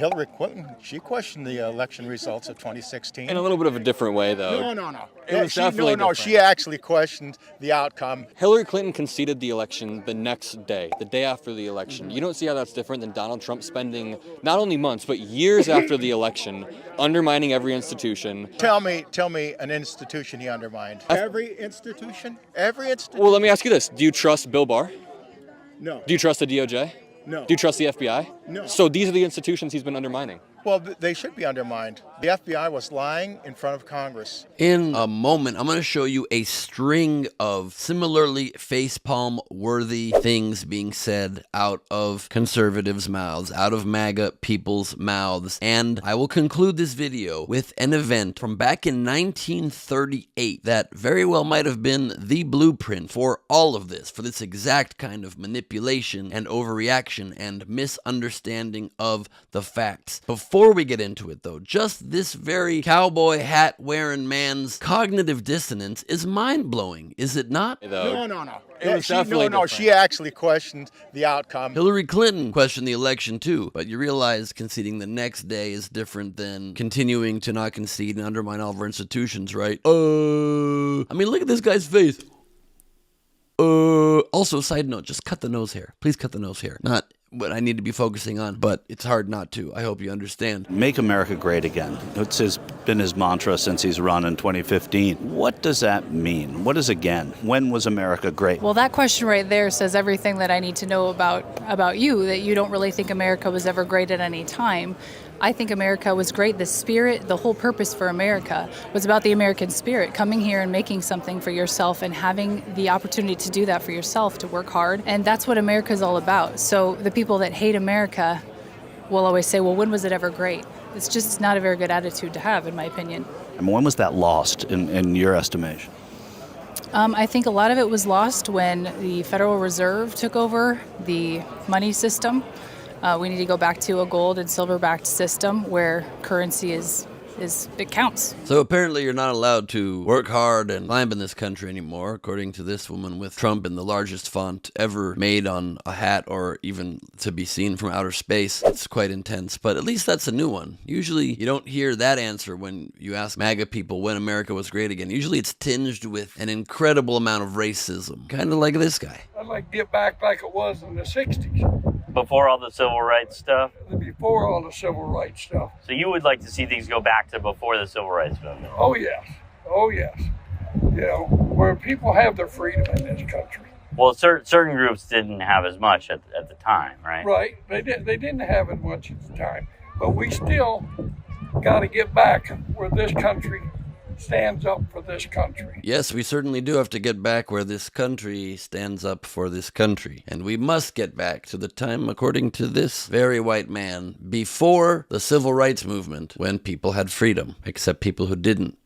Hillary Clinton, she questioned the election results of 2016. In a little bit of a different way, though. No. It was definitely different. She actually questioned the outcome. Hillary Clinton conceded the election the next day, the day after the election. You don't see how that's different than Donald Trump spending not only months, but years after the election, undermining every institution. Tell me an institution he undermined. Every institution? Every institution? Well, let me ask you this. Do you trust Bill Barr? No. Do you trust the DOJ? No. Do you trust the FBI? No. So these are the institutions he's been undermining. Well, they should be undermined. The FBI was lying in front of Congress. In a moment, I'm going to show you a string of similarly facepalm-worthy things being said out of conservatives' mouths, out of MAGA people's mouths. And I will conclude this video with an event from back in 1938 that very well might have been the blueprint for all of this, for this exact kind of manipulation and overreaction and misunderstanding of the facts. Before we get into it, though, just this very cowboy hat wearing man's cognitive dissonance is mind-blowing, is it not? No. It was definitely different. She actually questioned the outcome. Hillary Clinton questioned the election too, but you realize conceding the next day is different than continuing to not concede and undermine all of our institutions, right? I mean, look at this guy's face. Also, side note, just cut the nose hair. Please cut the nose hair. Not what I need to be focusing on, but it's hard not to. I hope you understand. Make America great again. It's been his mantra since he's run in 2015. What does that mean? What is again? When was America great? Well, that question right there says everything that I need to know about you, that you don't really think America was ever great at any time. I think America was great. The spirit, the whole purpose for America was about the American spirit, coming here and making something for yourself and having the opportunity to do that for yourself, to work hard. And that's what America is all about. So the people that hate America will always say, well, when was it ever great? It's just not a very good attitude to have, in my opinion. And when was that lost in your estimation? I think a lot of it was lost when the Federal Reserve took over the money system. We need to go back to a gold and silver-backed system where currency it counts. So apparently you're not allowed to work hard and climb in this country anymore, according to this woman with Trump in the largest font ever made on a hat or even to be seen from outer space. It's quite intense, but at least that's a new one. Usually you don't hear that answer when you ask MAGA people when America was great again. Usually it's tinged with an incredible amount of racism, kind of like this guy. I'd like to get back like it was in the 60s. Before all the civil rights stuff? Before all the civil rights stuff. So you would like to see things go back to before the civil rights movement? Oh, yes. You know, where people have their freedom in this country. Well, certain groups didn't have as much at the time, right? Right. They didn't have as much at the time. But we still got to get back where this country stands up for this country. Yes, we certainly do have to get back where this country stands up for this country. And we must get back to the time, according to this very white man, before the civil rights movement, when people had freedom, except people who didn't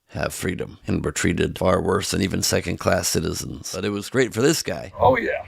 have freedom and were treated far worse than even second-class citizens. But it was great for this guy. Oh, yes.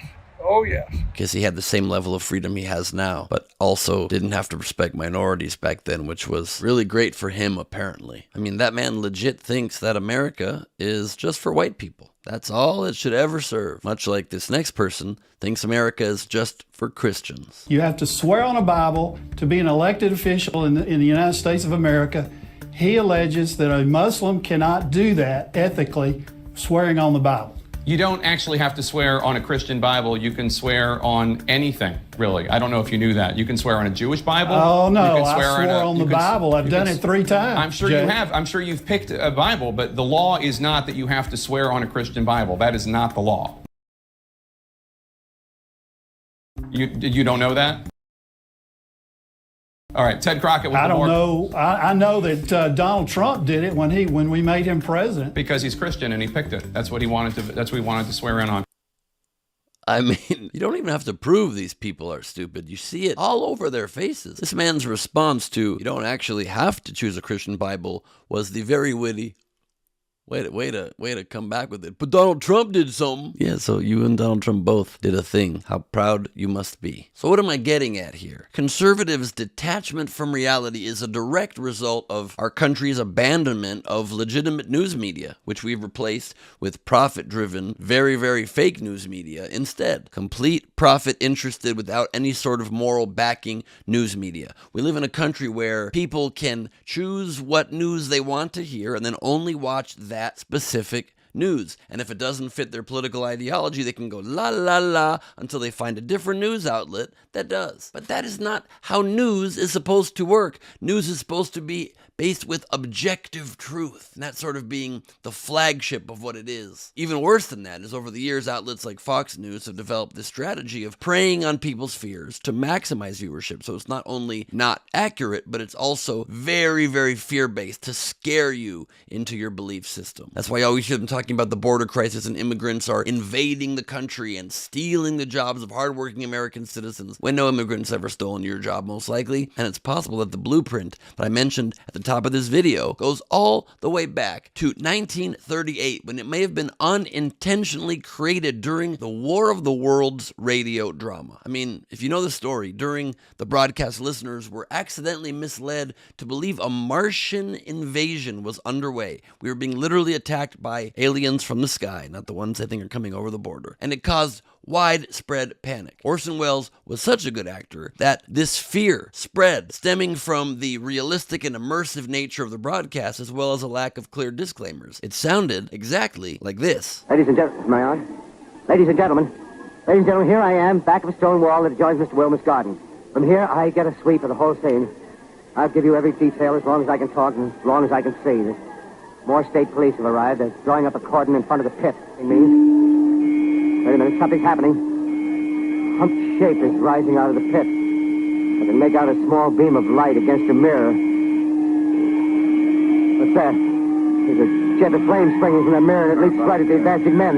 Because he had the same level of freedom he has now, but also didn't have to respect minorities back then, which was really great for him, apparently. I mean, that man legit thinks that America is just for white people. That's all it should ever serve. Much like this next person thinks America is just for Christians. You have to swear on a Bible to be an elected official in the United States of America. He alleges that a Muslim cannot do that ethically, swearing on the Bible. You don't actually have to swear on a Christian Bible. You can swear on anything, really. I don't know if you knew that. You can swear on a Jewish Bible. Oh, no, I swore on the Bible. I've done it 3 times. I'm sure you have. I'm sure you've picked a Bible, but the law is not that you have to swear on a Christian Bible. That is not the law. You don't know that? All right, Ted Crockett was I don't know. I know that Donald Trump did it when we made him president. Because he's Christian and he picked it. That's what he wanted to. That's what he wanted to swear in on. I mean, you don't even have to prove these people are stupid. You see it all over their faces. This man's response to, you don't actually have to choose a Christian Bible, was the very witty, Way to come back with it. But Donald Trump did something. Yeah, so you and Donald Trump both did a thing. How proud you must be. So what am I getting at here? Conservatives' detachment from reality is a direct result of our country's abandonment of legitimate news media, which we've replaced with profit-driven, very, very fake news media instead. Complete profit-interested without any sort of moral backing news media. We live in a country where people can choose what news they want to hear and then only watch that specific news. And if it doesn't fit their political ideology, they can go la la la until they find a different news outlet that does. But that is not how news is supposed to work. News is supposed to be based with objective truth, and that sort of being the flagship of what it is. Even worse than that is over the years, outlets like Fox News have developed this strategy of preying on people's fears to maximize viewership. So it's not only not accurate, but it's also very, very fear-based to scare you into your belief system. That's why you always hear them talking about the border crisis and immigrants are invading the country and stealing the jobs of hardworking American citizens, when no immigrants ever stolen your job, most likely. And it's possible that the blueprint that I mentioned at the top of this video goes all the way back to 1938, when it may have been unintentionally created during the War of the Worlds radio drama. I mean, if you know the story, during the broadcast, listeners were accidentally misled to believe a Martian invasion was underway. We were being literally attacked by aliens from the sky, not the ones I think are coming over the border. And it caused widespread panic. Orson Welles was such a good actor that this fear spread, stemming from the realistic and immersive nature of the broadcast, as well as a lack of clear disclaimers. It sounded exactly like this. Ladies and gentlemen, my honor. Ladies and gentlemen, here I am, back of a stone wall that adjoins Mr. Wilmer's garden. From here, I get a sweep of the whole scene. I'll give you every detail as long as I can talk and as long as I can see. More state police have arrived. They're drawing up a cordon in front of the pit. It means... Wait a minute, something's happening. A humped shape is rising out of the pit. I can make out a small beam of light against a mirror. What's that? There's a jet of flame springing from the mirror and it leaps right at the advancing men.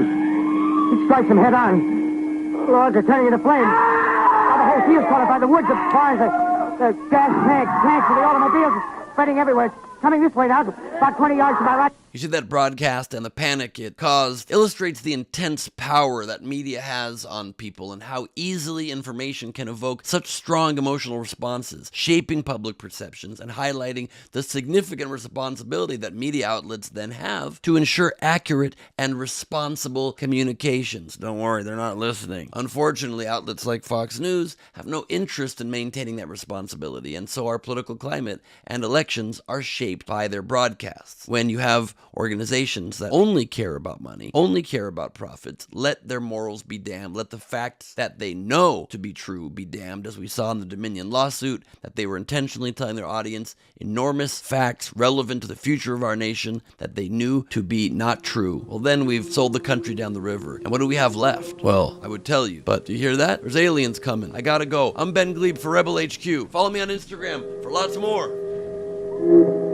It strikes them head on. Lord, they're turning into flames. Oh, the whole field's caught up by the woods, the barns, the gas tanks of the automobiles spreading everywhere. It's coming this way now, about 20 yards to my right. You see, that broadcast and the panic it caused illustrates the intense power that media has on people and how easily information can evoke such strong emotional responses, shaping public perceptions and highlighting the significant responsibility that media outlets then have to ensure accurate and responsible communications. Don't worry, they're not listening. Unfortunately, outlets like Fox News have no interest in maintaining that responsibility, and so our political climate and elections are shaped by their broadcasts. When you have organizations that only care about money, only care about profits, let their morals be damned, let the facts that they know to be true be damned, as we saw in the Dominion lawsuit, that they were intentionally telling their audience enormous facts relevant to the future of our nation that they knew to be not true. Well, then we've sold the country down the river. And what do we have left? Well, I would tell you, but do you hear that? There's aliens coming. I gotta go. I'm Ben Glebe for Rebel HQ. Follow me on Instagram for lots more.